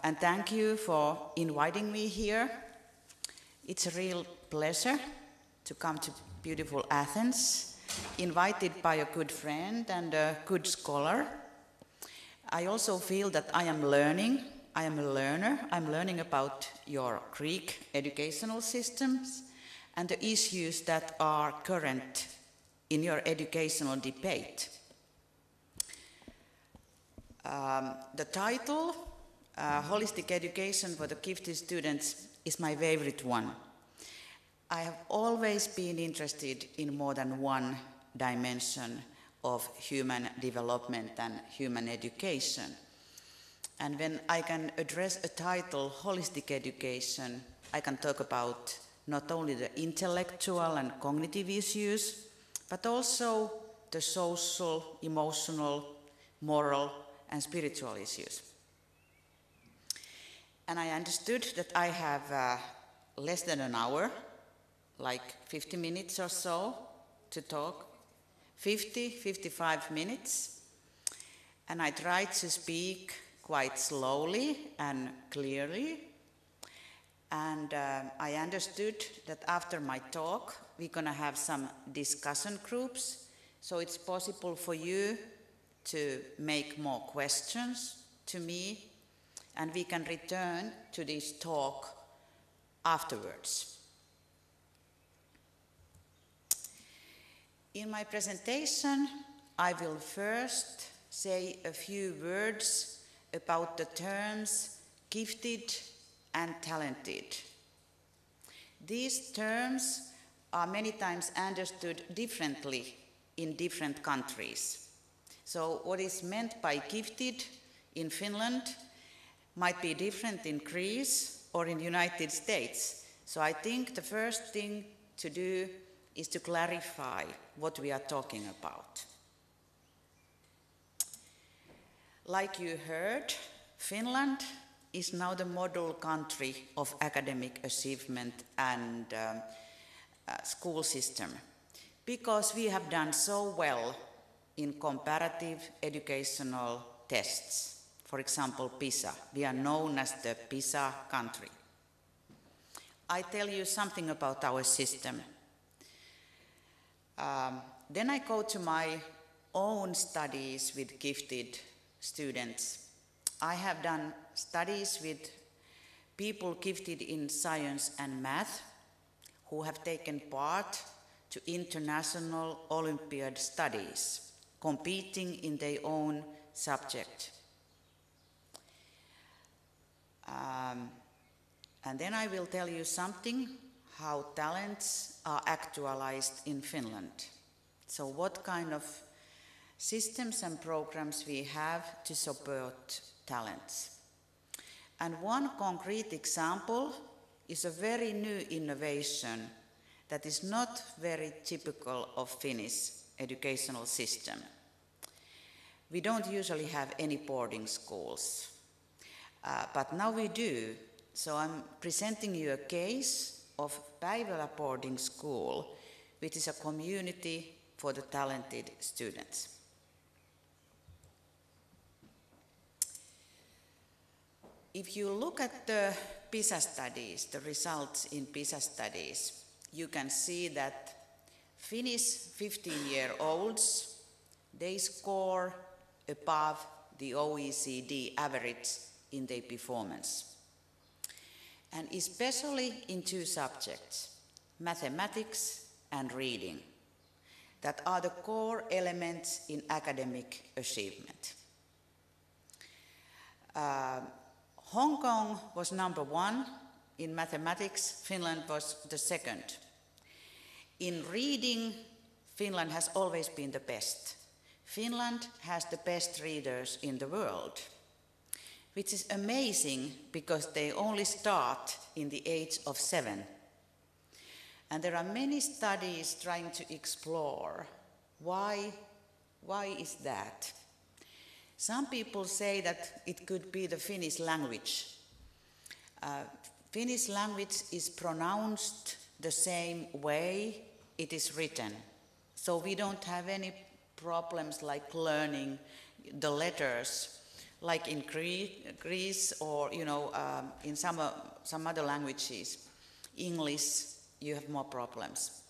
And thank you for inviting me here. It's a real pleasure to come to beautiful Athens, invited by a good friend and a good scholar. I also feel that I am learning. I am a learner. I'm learning about your Greek educational systems and the issues that are current in your educational debate. The title, Holistic Education for the Gifted Students, is my favorite one. I have always been interested in more than one dimension of human development and human education. And when I can address a title, Holistic Education, I can talk about not only the intellectual and cognitive issues, but also the social, emotional, moral, and spiritual issues. And I understood that I have less than an hour, like 50 minutes or so to talk, 55 minutes. And I tried to speak quite slowly and clearly. And I understood that after my talk, we're going to have some discussion groups. So it's possible for you to make more questions to me, and we can return to this talk afterwards. In my presentation, I will first say a few words about the terms gifted and talented. These terms are many times understood differently in different countries. So what is meant by gifted in Finland might be different in Greece or in the United States. So I think the first thing to do is to clarify what we are talking about. Like you heard, Finland is now the model country of academic achievement and school system, because we have done so well in comparative educational tests. For example, PISA. We are known as the PISA country. I tell you something about our system. Then I go to my own studies with gifted students. I have done studies with people gifted in science and math who have taken part to international Olympiad studies, competing in their own subject. And then I will tell you something how talents are actualized in Finland. So what kind of systems and programs we have to support talents. And one concrete example is a very new innovation that is not very typical of Finnish educational system. We don't usually have any boarding schools, but now we do. So I'm presenting you a case of Päivälä boarding school, which is a community for the talented students. If you look at the PISA studies, the results in PISA studies, you can see that Finnish 15-year-olds, they score above the OECD average in their performance. And especially in two subjects, mathematics and reading, that are the core elements in academic achievement. Hong Kong was number 1 in mathematics, Finland was the second. In reading, Finland has always been the best. Finland has the best readers in the world, which is amazing because they only start in the age of 7. And there are many studies trying to explore why is that? Some people say that it could be the Finnish language. Finnish language is pronounced the same way it is written. So we don't have any problems like learning the letters like in Greece or, in some other languages, English, you have more problems.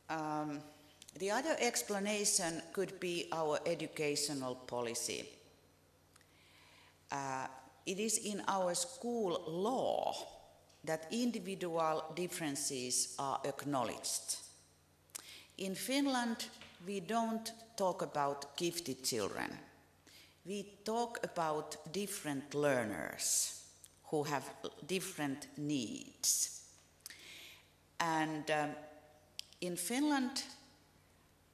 The other explanation could be our educational policy. It is in our school law that individual differences are acknowledged. In Finland, we don't talk about gifted children. We talk about different learners who have different needs. And in Finland,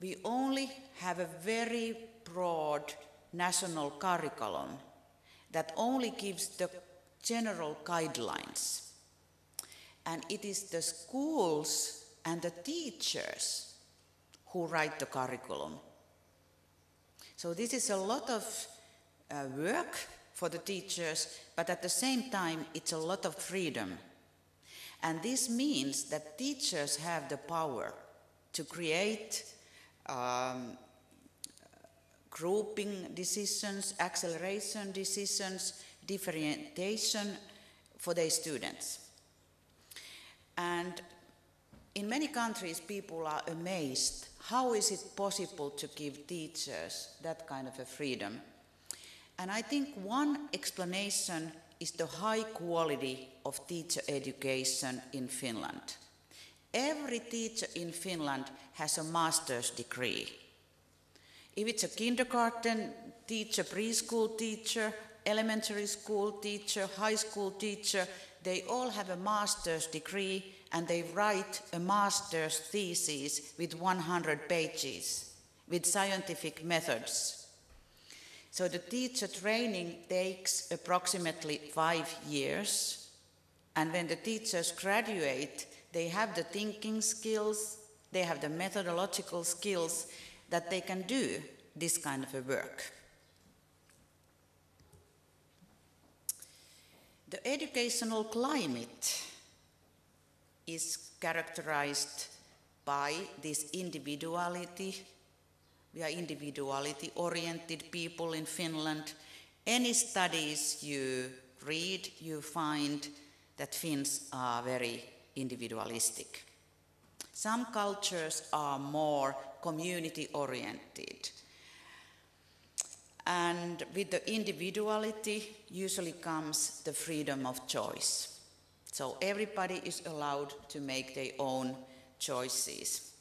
we only have a very broad national curriculum that only gives the general guidelines. And it is the schools and the teachers who write the curriculum. So this is a lot of work for the teachers, but at the same time, it's a lot of freedom. And this means that teachers have the power to create grouping decisions, acceleration decisions, differentiation for their students. And in many countries, people are amazed. How is it possible to give teachers that kind of a freedom? And I think one explanation is the high quality of teacher education in Finland. Every teacher in Finland has a master's degree. If it's a kindergarten teacher, preschool teacher, elementary school teacher, high school teacher, they all have a master's degree and they write a master's thesis with 100 pages with scientific methods. So the teacher training takes approximately 5 years, and when the teachers graduate, they have the thinking skills, they have the methodological skills that they can do this kind of a work. The educational climate is characterized by this individuality. We are individuality-oriented people in Finland. Any studies you read, you find that Finns are very individualistic. Some cultures are more community-oriented. And with the individuality usually comes the freedom of choice. So everybody is allowed to make their own choices.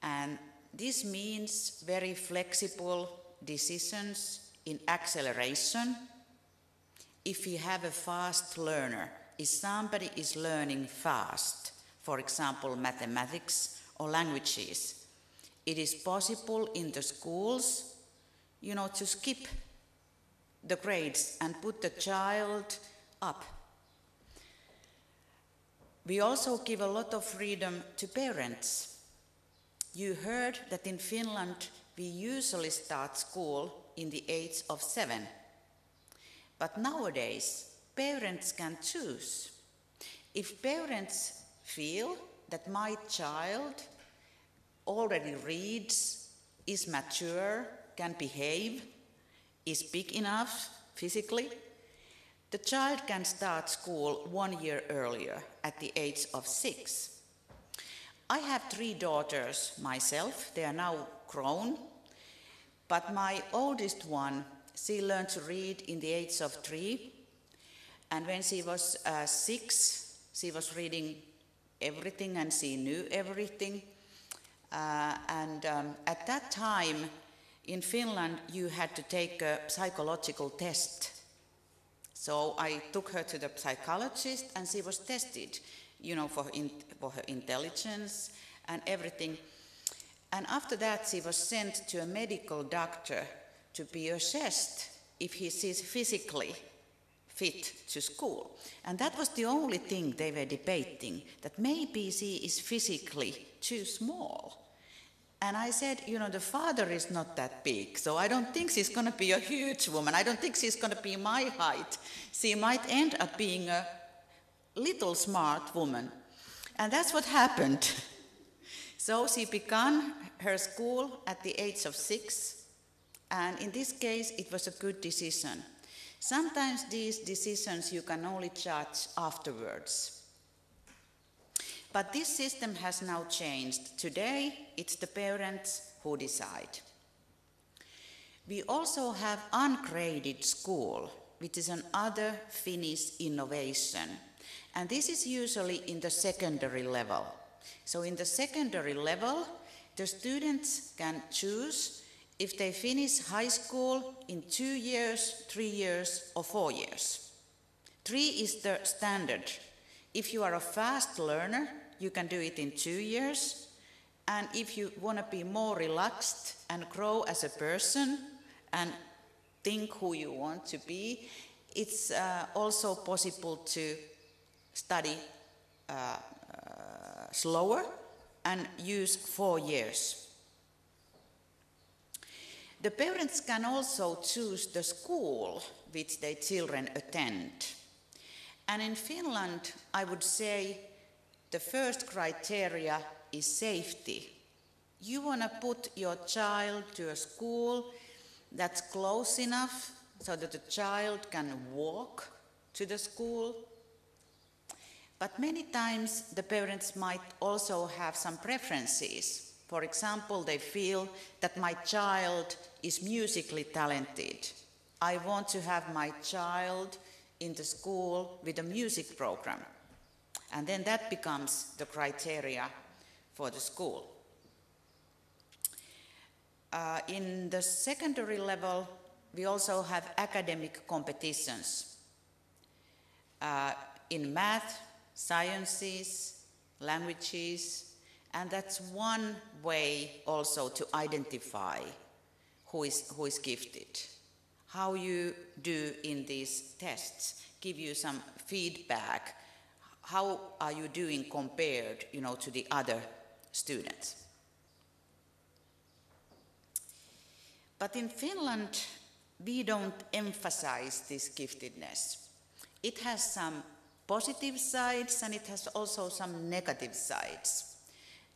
And this means very flexible decisions in acceleration. If you have a fast learner, if somebody is learning fast, for example, mathematics or languages, it is possible in the schools, to skip the grades and put the child up. We also give a lot of freedom to parents. You heard that in Finland we usually start school in the age of 7. But nowadays, parents can choose. If parents feel that my child already reads, is mature, can behave, is big enough physically, the child can start school 1 year earlier at the age of 6. I have 3 daughters myself. They are now grown. But my oldest one, she learned to read in the age of 3. And when she was 6, she was reading everything and she knew everything. At that time, in Finland, you had to take a psychological test. So I took her to the psychologist and she was tested, for her intelligence and everything. And after that, she was sent to a medical doctor to be assessed if he is physically fit to school. And that was the only thing they were debating, that maybe she is physically too small. And I said, the father is not that big, so I don't think she's going to be a huge woman. I don't think she's going to be my height. She might end up being a little smart woman. And that's what happened. So she began her school at the age of 6, and in this case it was a good decision. Sometimes these decisions you can only judge afterwards. But this system has now changed. Today it's the parents who decide. We also have ungraded school, which is another Finnish innovation. And this is usually in the secondary level. So in the secondary level, the students can choose if they finish high school in 2 years, 3 years, or 4 years. 3 is the standard. If you are a fast learner, you can do it in 2 years. And if you want to be more relaxed and grow as a person and think who you want to be, it's also possible to study slower and use 4 years. The parents can also choose the school which their children attend. And in Finland, I would say the first criteria is safety. You want to put your child to a school that's close enough so that the child can walk to the school. But many times the parents might also have some preferences. For example, they feel that my child is musically talented. I want to have my child in the school with a music program. And then that becomes the criteria for the school. In the secondary level, we also have academic competitions in math, sciences, languages, and that's one way also to identify who is gifted. How you do in these tests give you some feedback. How are you doing compared, to the other students? But in Finland, we don't emphasize this giftedness. It has some positive sides and it has also some negative sides.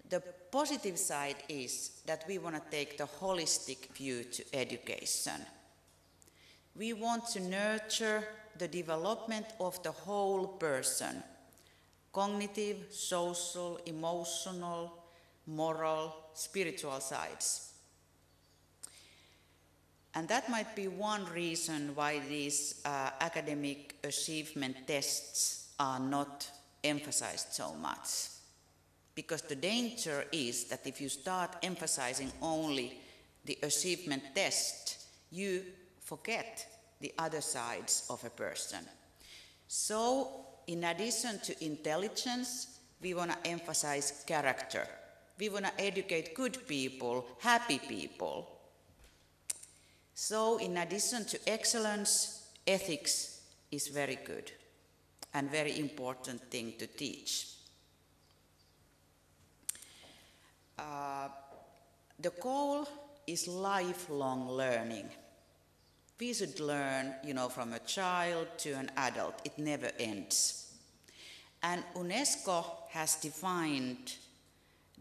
The positive side is that we want to take the holistic view to education. We want to nurture the development of the whole person, cognitive, social, emotional, moral, spiritual sides. And that might be one reason why these academic achievement tests are not emphasized so much. Because the danger is that if you start emphasizing only the achievement test, you forget the other sides of a person. So, in addition to intelligence, we want to emphasize character. We want to educate good people, happy people. So, in addition to excellence, ethics is very good and very important thing to teach. The goal is lifelong learning. We should learn, from a child to an adult. It never ends. And UNESCO has defined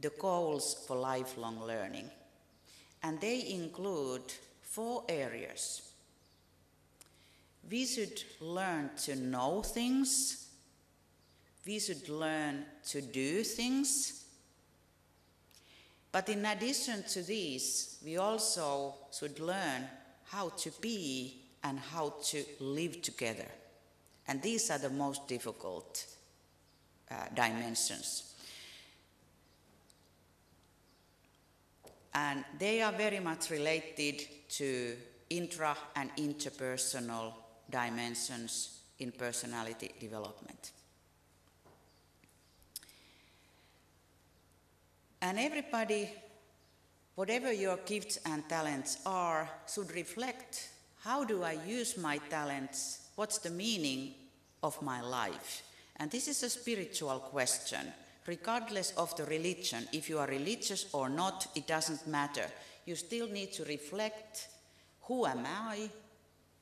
the goals for lifelong learning. And they include 4 areas. We should learn to know things. We should learn to do things. But in addition to these, we also should learn how to be and how to live together. And these are the most difficult dimensions. And they are very much related to intra- and interpersonal dimensions in personality development. And everybody, whatever your gifts and talents are, should reflect, how do I use my talents? What's the meaning of my life? And this is a spiritual question. Regardless of the religion, if you are religious or not, it doesn't matter. You still need to reflect, who am I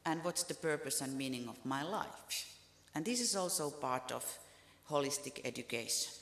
and what's the purpose and meaning of my life? And this is also part of holistic education.